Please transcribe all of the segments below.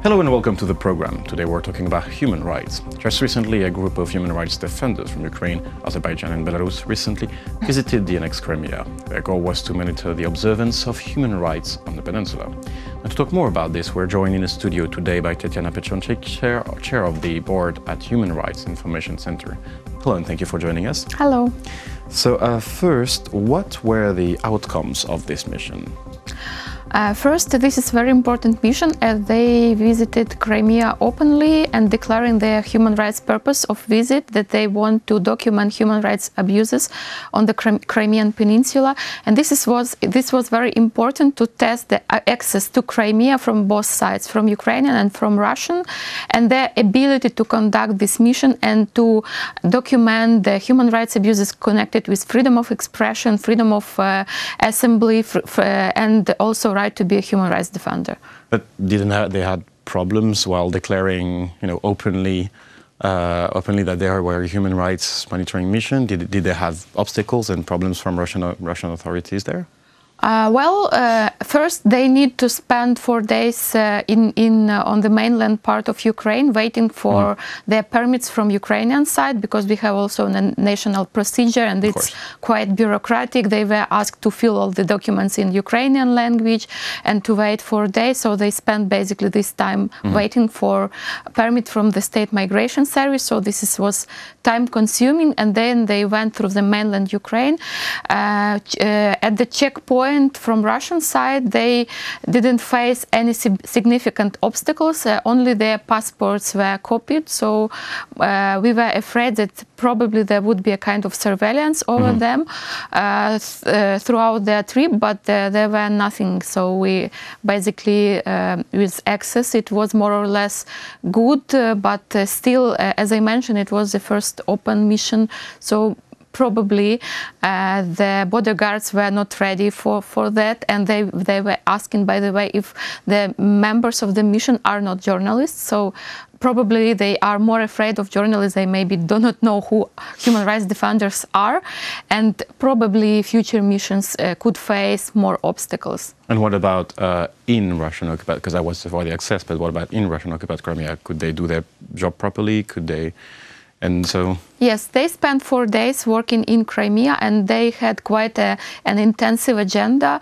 Hello and welcome to the program. Today we're talking about human rights. Just recently, a group of human rights defenders from Ukraine, Azerbaijan and Belarus recently visited the annexed Crimea. Their goal was to monitor the observance of human rights on the peninsula. And to talk more about this, we're joined in the studio today by Tetyana Pechonchyk, chair of the board at Human Rights Information Center. Hello and thank you for joining us. Hello. So first, what were the outcomes of this mission? First, this is a very important mission as they visited Crimea openly and declaring their human rights purpose of visit, that they want to document human rights abuses on the Crimean peninsula. And this was very important to test the access to Crimea from both sides, from Ukrainian and from Russian, and their ability to conduct this mission and to document the human rights abuses connected with freedom of expression, freedom of assembly, and also right to be a human rights defender. But didn't they had problems while declaring, openly that they were a human rights monitoring mission? Did they have obstacles and problems from Russian authorities there? First they need to spend 4 days on the mainland part of Ukraine waiting for their permits from Ukrainian side, because we have also a national procedure and it's quite bureaucratic. They were asked to fill all the documents in Ukrainian language and to wait 4 days. So they spent basically this time waiting for a permit from the State Migration Service. So this was time consuming, and then they went through the mainland Ukraine. At the checkpoint from Russian side, they didn't face any significant obstacles, only their passports were copied. So we were afraid that probably there would be a kind of surveillance over them throughout their trip, but there were nothing. So we basically, with access, it was more or less good, but still, as I mentioned, it was the first open mission. So probably the border guards were not ready for that, and they were asking, by the way, if the members of the mission are not journalists. So probably they are more afraid of journalists. They maybe do not know who human rights defenders are, and probably future missions could face more obstacles. And what about in Russian occupied, because that was for the access, but what about in Russian occupied Crimea? Could they do their job properly? Could they? And so... Yes, they spent 4 days working in Crimea, and they had quite an intensive agenda.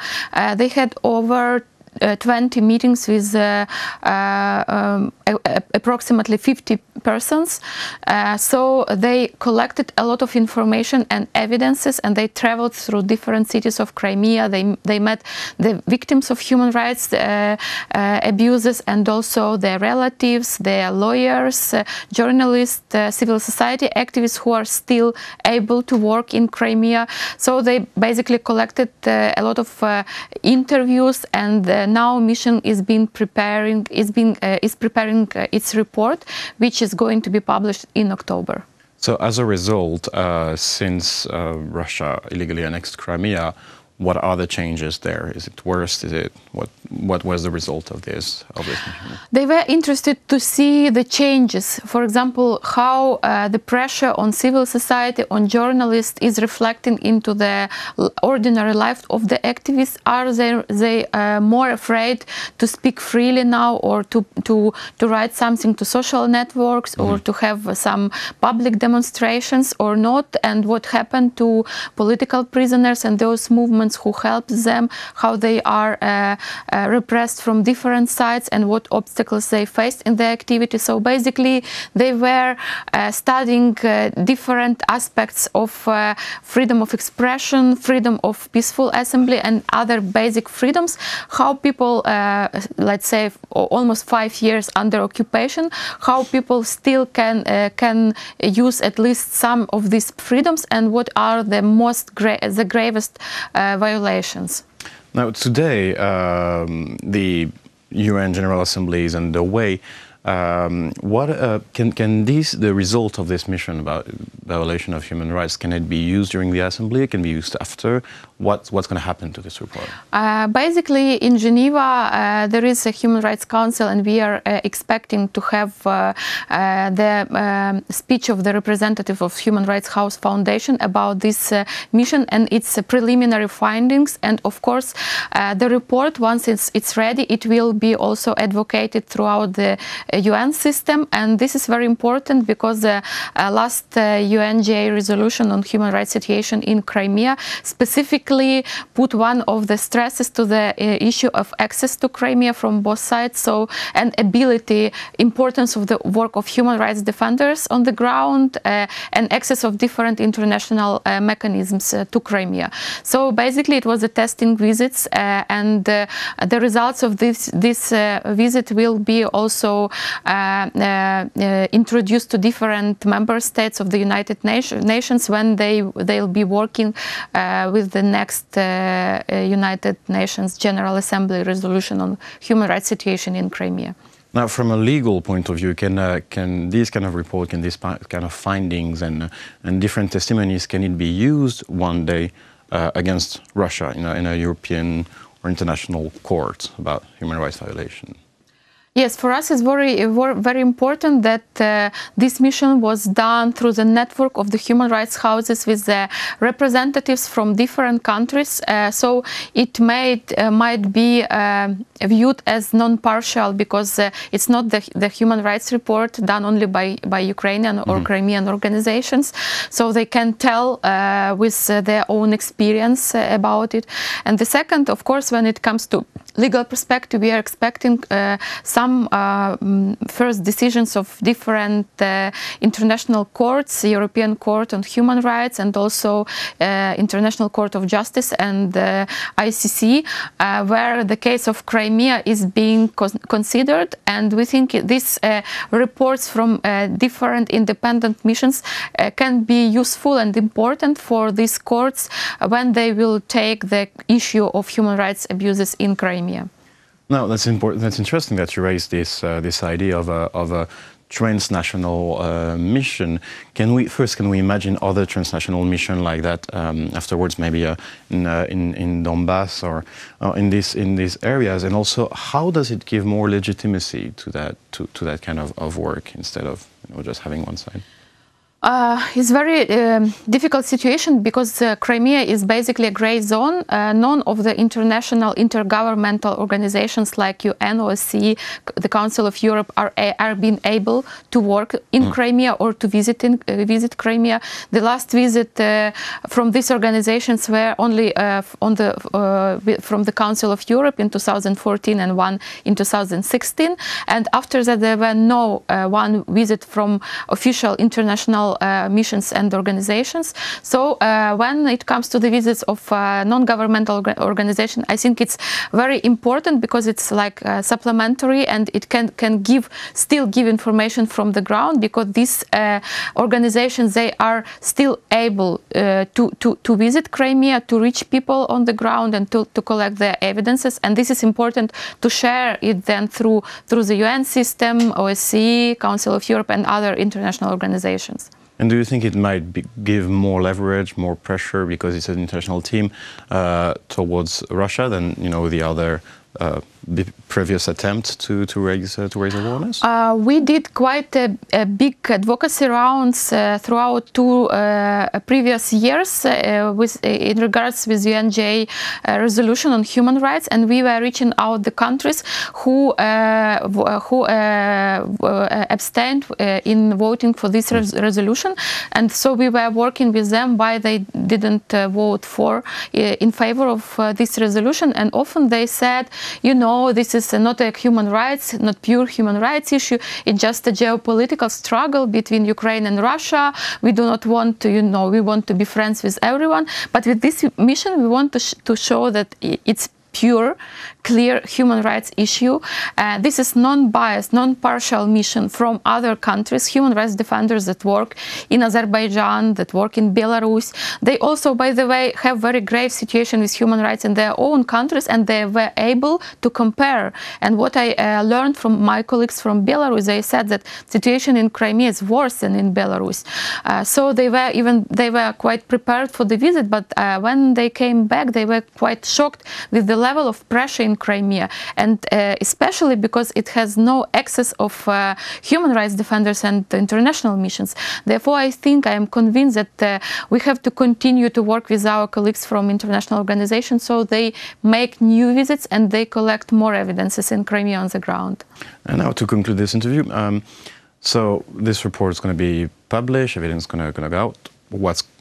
They had over 20 meetings with approximately 50 persons. So they collected a lot of information and evidences, and they traveled through different cities of Crimea. They met the victims of human rights abuses and also their relatives, their lawyers, journalists, civil society activists who are still able to work in Crimea. So they basically collected a lot of interviews, and now mission is preparing its report, which is going to be published in October. So as a result, since Russia illegally annexed Crimea, what are the changes there? Is it worse? Is it what was the result of this mission? They were interested to see the changes. For example, how the pressure on civil society, on journalists, is reflecting into the ordinary life of the activists. Are they more afraid to speak freely now, or to write something to social networks, or to have some public demonstrations or not? And what happened to political prisoners and those movements who helped them, how they are repressed from different sides, and what obstacles they faced in their activity. So basically they were studying different aspects of freedom of expression, freedom of peaceful assembly, and other basic freedoms, how people, let's say almost 5 years under occupation, how people still can use at least some of these freedoms, and what are the the gravest violations. Now today, the UN General Assembly is underway. The result of this mission about violation of human rights, can it be used during the assembly? It can be used after, what's going to happen to this report? Basically, in Geneva, there is a Human Rights Council, and we are expecting to have the speech of the representative of Human Rights House Foundation about this mission and its preliminary findings. And of course, the report, once it's ready, it will be also advocated throughout the UN system. And this is very important because the last UNGA resolution on human rights situation in Crimea specifically put one of the stresses to the issue of access to Crimea from both sides, so and ability, importance of the work of human rights defenders on the ground, and access of different international mechanisms to Crimea. So basically it was a testing visits, and the results of this visit will be also introduced to different member states of the United Nations when they'll be working with the next United Nations General Assembly resolution on human rights situation in Crimea. Now, from a legal point of view, can these kind of report, can these kind of findings and different testimonies, can it be used one day against Russia in a European or international court about human rights violation? Yes, for us it's very important that this mission was done through the network of the human rights houses with the representatives from different countries. So it might be viewed as non-partial because it's not the human rights report done only by Ukrainian or Crimean organizations. So they can tell with their own experience about it. And the second, of course, when it comes to legal perspective, we are expecting some first decisions of different international courts, European Court on Human Rights, and also International Court of Justice and ICC, where the case of Crimea is being considered. And we think these reports from different independent missions can be useful and important for these courts when they will take the issue of human rights abuses in Crimea. No, that's important. That's interesting that you raised this idea of a transnational mission. Can we imagine other transnational mission like that afterwards, maybe in Donbass or in these areas? And also, how does it give more legitimacy to that kind of work instead of just having one side? It's a very difficult situation because Crimea is basically a gray zone. None of the international intergovernmental organizations like UN, OSCE, the Council of Europe are being able to work in Crimea or to visit Crimea. The last visit from these organizations were only from the Council of Europe in 2014 and one in 2016. And after that, there were no one visit from official international missions and organizations. So when it comes to the visits of non-governmental organizations, I think it's very important because it's like supplementary, and it can still give information from the ground, because these organizations, they are still able to visit Crimea, to reach people on the ground and to collect their evidences. And this is important to share it then through the UN system, OSCE, Council of Europe, and other international organizations. And do you think it might give more leverage, more pressure, because it's an international team, towards Russia than the other previous attempt to raise awareness? We did quite a big advocacy rounds throughout two previous years in regards with UNGA resolution on human rights, and we were reaching out the countries who abstained in voting for this resolution, and so we were working with them why they didn't vote in favor of this resolution. And often they said, this is not a not pure human rights issue. It's just a geopolitical struggle between Ukraine and Russia. We do not want to, we want to be friends with everyone. But with this mission, we want to show that it's pure, clear human rights issue. This is non-biased, non-partial mission from other countries, human rights defenders that work in Azerbaijan, that work in Belarus. They also, by the way, have very grave situation with human rights in their own countries, and they were able to compare. And what I learned from my colleagues from Belarus, they said that situation in Crimea is worse than in Belarus. So they were quite prepared for the visit, but when they came back, they were quite shocked with the level of pressure in Crimea, and especially because it has no access of human rights defenders and international missions. Therefore, I am convinced that we have to continue to work with our colleagues from international organizations, so they make new visits and they collect more evidences in Crimea on the ground. And now to conclude this interview, so this report is going to be published, evidence is going to go out.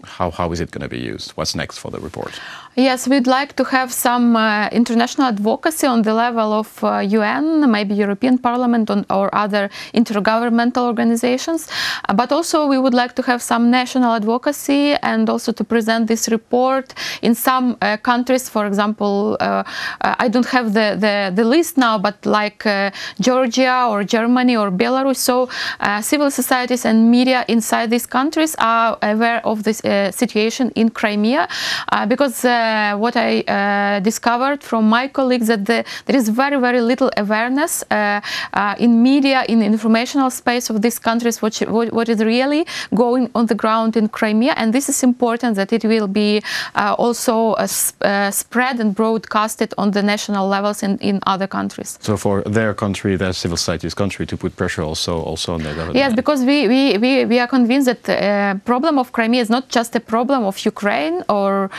How is it going to be used? What's next for the report? Yes, we'd like to have some international advocacy on the level of UN, maybe European Parliament or other intergovernmental organizations. But also we would like to have some national advocacy and also to present this report in some countries. For example, I don't have the list now, but like Georgia or Germany or Belarus. So civil societies and media inside these countries are aware of this situation in Crimea, because what I discovered from my colleagues that there is very, very little awareness in media, in the informational space of these countries, what is really going on the ground in Crimea. And this is important that it will be also spread and broadcasted on the national levels in other countries. So for their country, their civil society's country, to put pressure also on their government. Yes, because we are convinced that the problem of Crimea is not just a problem of Ukraine or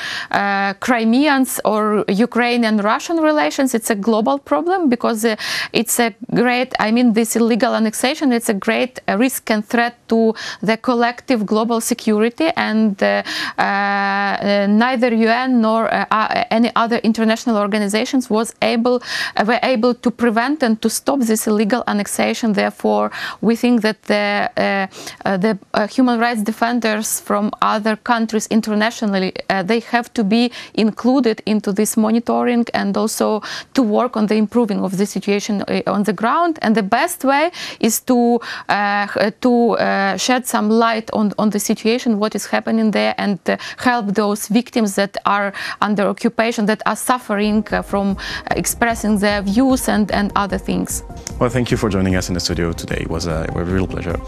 Crimeans or Ukraine and Russian relations. It's a global problem because it's a great, this illegal annexation, it's a great risk and threat to the collective global security, and neither UN nor any other international organizations were able to prevent and to stop this illegal annexation. Therefore, we think that the human rights defenders from other countries internationally, they have to be included into this monitoring and also to work on the improving of the situation on the ground. And the best way is to shed some light on the situation, what is happening there, and help those victims that are under occupation, that are suffering from expressing their views and other things. Well, thank you for joining us in the studio today. It was a real pleasure.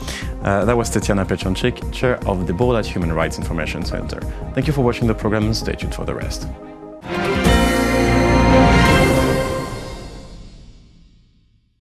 That was Tetyana Pechonchyk, Chair of the Board at Human Rights Information Center. Thank you for watching the program and stay tuned for the rest.